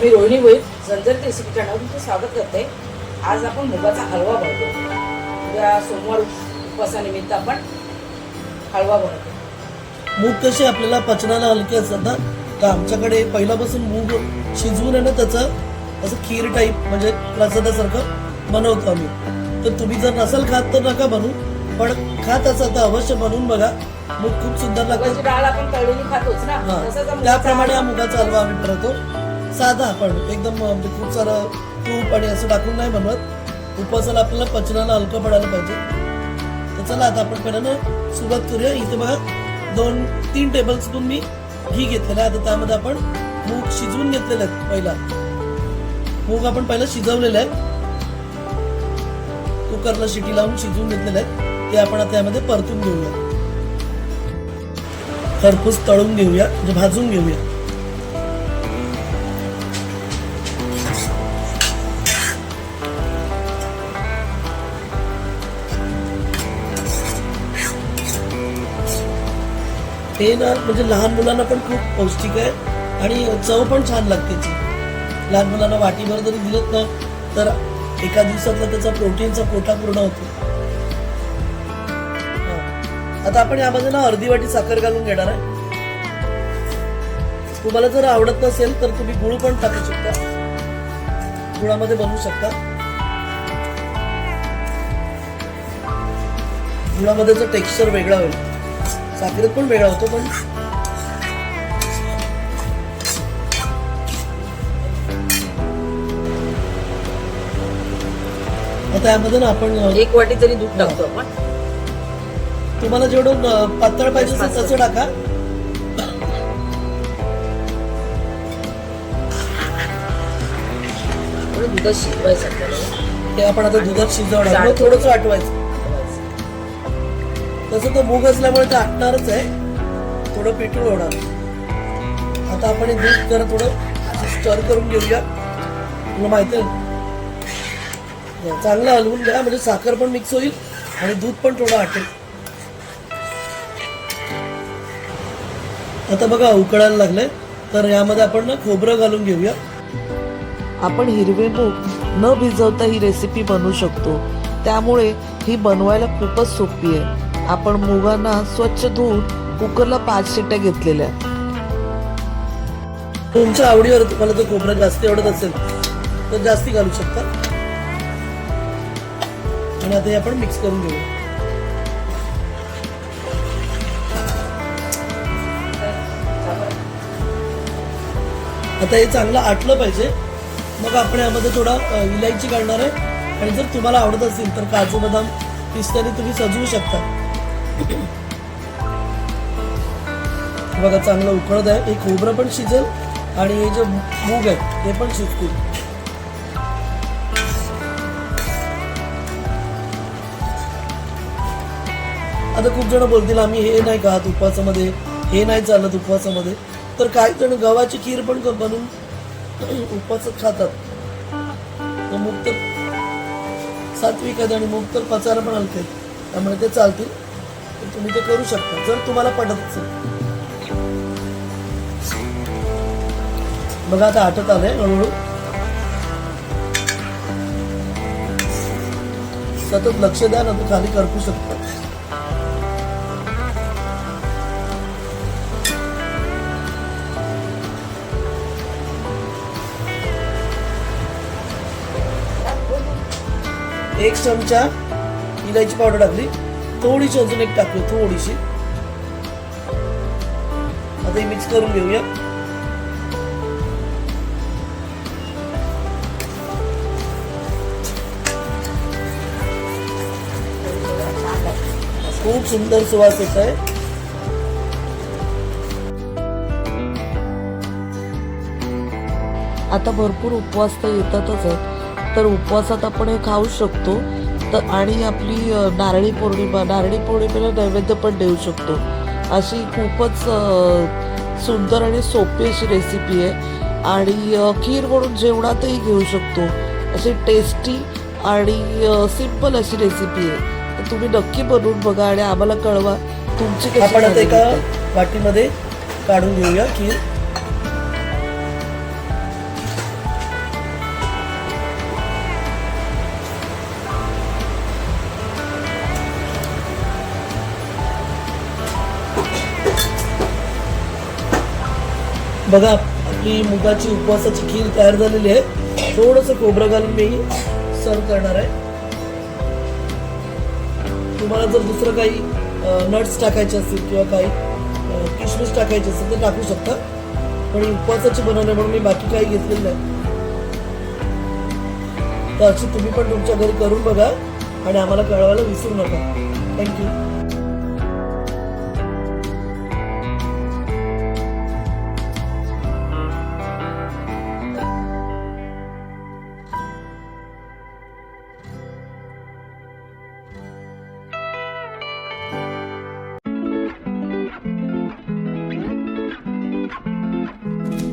मी रोहिणी भोईर झणझणीत रेसिपी चॅनलवर तुमचं स्वागत करते. आज आपण मुगाचा हलवा बनवतो. उद्या सोमवार उपवासानिमित्त आपण हलवा बनवतो. मूग कसे आपल्याला पचनाला हलके असतात ना, तर आमच्याकडे पहिल्यापासून मूग शिजवून आहे ना त्याचं असं खीर टाईप म्हणजे प्रसादासारखं बनवतो आम्ही. तर तुम्ही जर नसाल खात तर नका बनवू, पण खात असाल तर अवश्य बनवून बघा. मूग खूप सुंदर लागतं. मुगाची डाळ आपण तळलेली खातोच ना, तसंच हा मुगाचा त्याप्रमाणे हा मुगाचा हलवा आम्ही बनवतो. साधा आपण एकदम खूप सारं तूप आणि असं टाकून नाही बनवत. उपवासाला आपल्याला पचनाला हलकं पडायला पाहिजे. तर चला आता आपण पहिल्यांदा सुरुवात करूया. इथे बघा 2-3 टेबलस्पून मी घी घेतलेलं आहे. आता त्यामध्ये आपण मूग शिजवून घेतलेले आहेत. मूग आपण पहिला शिजवलेलं आहे, कुकरला शिटी लावून शिजवून घेतलेलं आहे. ते आपण आता यामध्ये परतून घेऊया, खरपूस तळून घेऊया, म्हणजे भाजून घेऊया. हे ना म्हणजे लहान मुलांना पण खूप पौष्टिक आहे आणि चव पण छान लागते. लहान मुलांना वाटीभर जरी दिलं ना तर एका दिवसातला त्याचा प्रोटीनचा कोटा पूर्ण होतो. आता आपण यामध्ये ना अर्धी वाटी साखर घालून घेणार आहे. तुम्हाला जर आवडत नसेल तर तुम्ही गुळ पण टाकू शकता, गुळामध्ये बनवू शकता. गुळामध्ये टेक्स्चर वेगळा होईल, साखरेत पण वेगळा होतो. पण आता यामध्ये ना आपण 1 वाटी तरी दूध टाकतो आपण. तुम्हाला जेवढं पातळ पाहिजे असेल तसं टाका. दुधात शिजवायचं आपल्याला. ते आपण आता दुधात शिजवणार, थोडंसं आटवायचं. तसं तर मूग असल्यामुळे ते आटणारच आहे, थोडं पिठूळ होणार. आता आपण हे दूध जरा थोडं स्टर करून घेऊया. तुला माहिती आहे चांगलं हलवून घ्या, म्हणजे साखर पण मिक्स होईल आणि दूध पण थोडं आटेल. आता बघा उकळायला लागलंय, तर यामध्ये आपण ना खोबरं घालून घेऊया. आपण हिरवे मूग न भिजवता ही रेसिपी बनवू शकतो, त्यामुळे ही बनवायला खूपच सोपी आहे. आपण मुगांना स्वच्छ धुवून कुकरला 5 शिट्ट्या घेतलेल्या. तुमच्या आवडीवर, तुम्हाला जर खोबरं जास्त आवडत असेल तर जास्ती घालू शकता. आणि आता हे आपण मिक्स करून घेऊया. आता हे चांगलं आटलं पाहिजे. मग आपण यामध्ये थोडा इलायची घालणार आहे. आणि जर तुम्हाला आवडत असेल तर काजू बदाम पिस्त्याने तुम्ही सजवू शकता. बघा चांगलं उकळत आहे. हे खोबरं पण शिजेल आणि हे जे मूग आहे ते पण शिजतील. आता खूप जण बोलतील आम्ही हे नाही खात उपवासामध्ये, हे नाही चालत उपवासामध्ये. तर काही जण गव्हाची खीर पण बनवून उपवासात खातात. तर मूग तर सात्विक आहेत आणि मूग तर पचायला पण हलके आहेत, त्यामुळे ते चालतील. तर तुम्ही ते करू शकता जर तुम्हाला पटत असेल. बघा आता आटत आलंय हळूहळू. सतत लक्ष द्या ना, तू खाली करपू शकता. एक चमचा इलायची पावडर टाकली, थोडीशी अजून एक टाकली, थोडीशी. आता हे मिक्स करून घेऊया. खूप सुंदर सुवास येत आहे. आता भरपूर उपवास तर येतातच आहेत, तर उपवासात आपण हे खाऊ शकतो. तर आणि आपली नारळी पौर्णिमेला नैवेद्य पण देऊ शकतो. अशी खूपच सुंदर आणि सोपी अशी रेसिपी आहे. आणि खीर म्हणून जेवणातही घेऊ शकतो. अशी टेस्टी आणि सिंपल अशी रेसिपी आहे. तर तुम्ही नक्की बनवून बघा आणि आम्हाला कळवा तुमची कशी. आपण आता एका वाटीमध्ये काढून घेऊया खीर. बघा आपली मुगाची उपवासाची खीर तयार झालेली आहे. थोडंसं खोबरं घालून मी सर्व करणार आहे. तुम्हाला जर दुसरं काही नट्स टाकायचे असतील किंवा काही किशमिश टाकायचे असेल तर टाकू शकता, पण ही उपवासाची बनवणे म्हणून मी बाकी काही घेतलेलं नाही. तर अशी तुम्ही पण तुमच्या घरी करून बघा आणि आम्हाला कळवायला विसरू नका. थँक्यू.